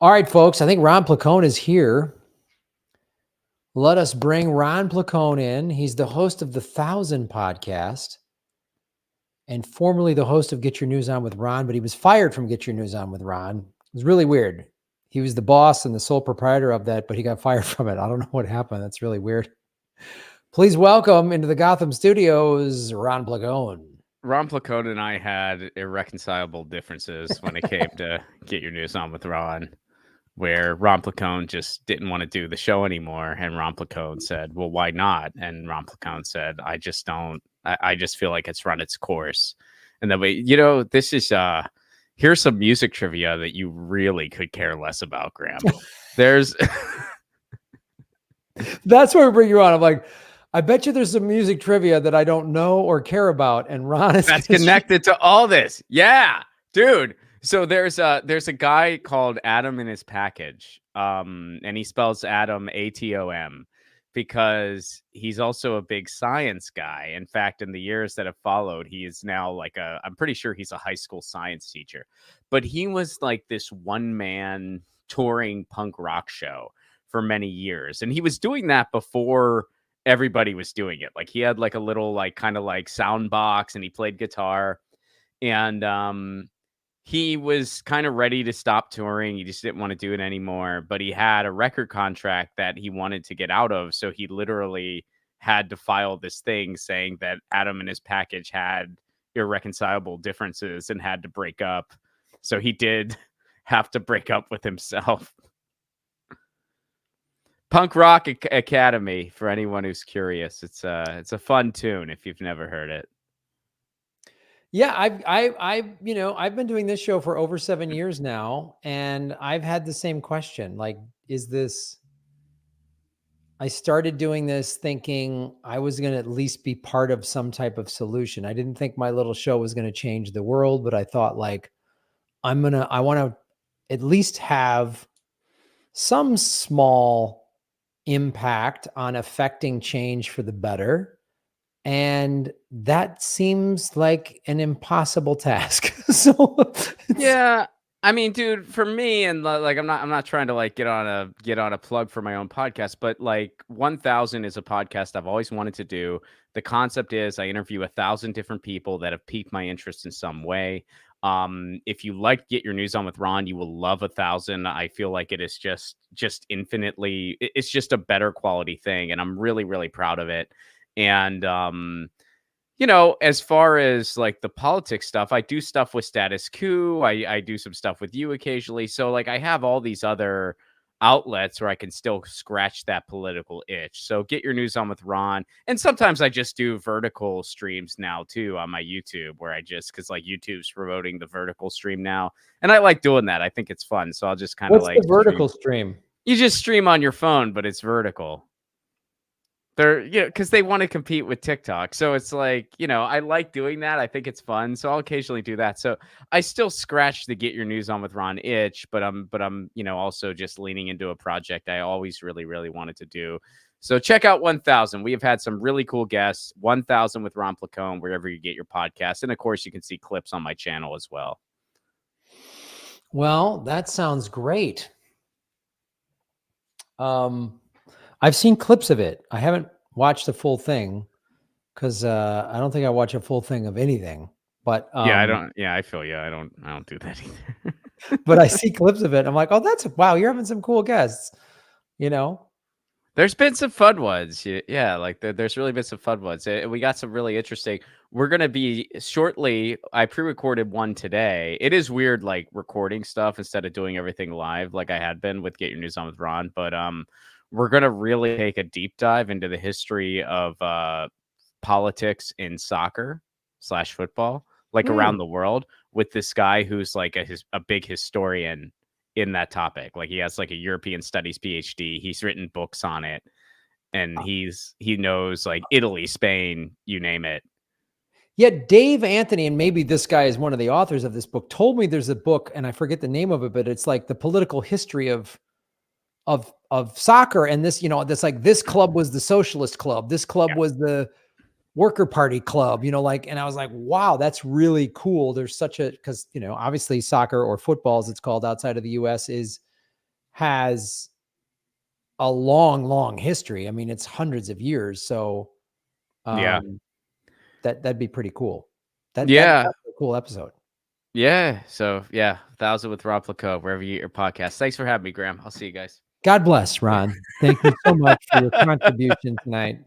All right, folks, I think Ron Placone is here. Let us bring Ron Placone in. He's the host of the 1000 podcast and formerly the host of Get Your News On with Ron, but he was fired from Get Your News On with Ron. It was really weird. He was the boss and the sole proprietor of that, but he got fired from it. I don't know what happened. That's really weird. Please welcome into the Gotham studios, Ron Placone. Ron Placone and I had irreconcilable differences when it came to Get Your News On with Ron, where Ron Placone just didn't want to do the show anymore. And Ron Placone said, well, why not? And Ron Placone said, I just feel like it's run its course. And then this is, here's some music trivia that you really could care less about, Graham. There's... That's where we bring you on. I'm like, I bet you there's some music trivia that I don't know or care about. And Ron is that's connected to all this. Yeah, dude. So there's a guy called Atom in his package. And he spells Atom Atom because he's also a big science guy. In fact, in the years that have followed, he is now I'm pretty sure he's a high school science teacher. But he was like this one-man touring punk rock show for many years. And he was doing that before everybody was doing it. Like he had like a little kind of sound box and he played guitar, and he was kind of ready to stop touring. He just didn't want to do it anymore, but he had a record contract that he wanted to get out of. So he literally had to file this thing saying that Atom and his package had irreconcilable differences and had to break up. So he did have to break up with himself. Punk Rock Academy, for anyone who's curious. It's a fun tune if you've never heard it. Yeah, I've been doing this show for over 7 years now, and I've had the same question. Like, I started doing this thinking I was going to at least be part of some type of solution. I didn't think my little show was going to change the world, but I thought I want to at least have some small impact on affecting change for the better. And that seems like an impossible task. So yeah, I mean, dude, for me, and I'm not trying to get on a plug for my own podcast, but 1000 is a podcast I've always wanted to do. The concept is I interview 1,000 different people that have piqued my interest in some way. If you Get Your News On with Ron, you will love 1000. I feel like it is just infinitely, it's just a better quality thing, and I'm really, really proud of it. And as far as the politics stuff, I do stuff with Status Quo. I do some stuff with you occasionally. So I have all these other outlets where I can still scratch that political itch. So Get Your News On with Ron. And sometimes I just do vertical streams now too on my YouTube, where because YouTube's promoting the vertical stream now. And I like doing that. I think it's fun. So I'll just kind of the vertical stream? You just stream on your phone, but it's vertical. They're, because they want to compete with TikTok. So it's I like doing that. I think it's fun. So I'll occasionally do that. So I still scratch the Get Your News On with Ron itch, but I'm, also just leaning into a project I always really, really wanted to do. So check out 1000. We have had some really cool guests. 1000 with Ron Placone, wherever you get your podcast. And of course, you can see clips on my channel as well. Well, that sounds great. I've seen clips of it. I haven't watched the full thing because I don't think I watch a full thing of anything. But yeah, I don't. Yeah, I feel you. I don't do that either. But I see clips of it. I'm like, oh, wow, you're having some cool guests. There's been some fun ones. Yeah, there's really been some fun ones. We got some really interesting. We're going to be shortly. I pre-recorded one today. It is weird, recording stuff instead of doing everything live like I had been with Get Your News On with Ron. But we're going to really take a deep dive into the history of politics in soccer/football, around the world, with this guy who's a big historian in that topic. He has a European studies PhD. He's written books on it, and he knows Italy, Spain, you name it. Yeah, Dave Anthony, and maybe this guy is one of the authors of this book, told me there's a book, and I forget the name of it, but it's the political history of soccer. And this, this club was the socialist club. This club was the worker party club, and I was like, wow, that's really cool. There's because, obviously soccer, or football as it's called outside of the US, is has a long, long history. I mean, it's hundreds of years. So Yeah. that'd be pretty cool. That's Yeah. a cool episode. Yeah. So yeah, 1,000 with Ron Placone, wherever you get your podcast. Thanks for having me, Graham. I'll see you guys. God bless, Ron. Thank you so much for your contribution tonight.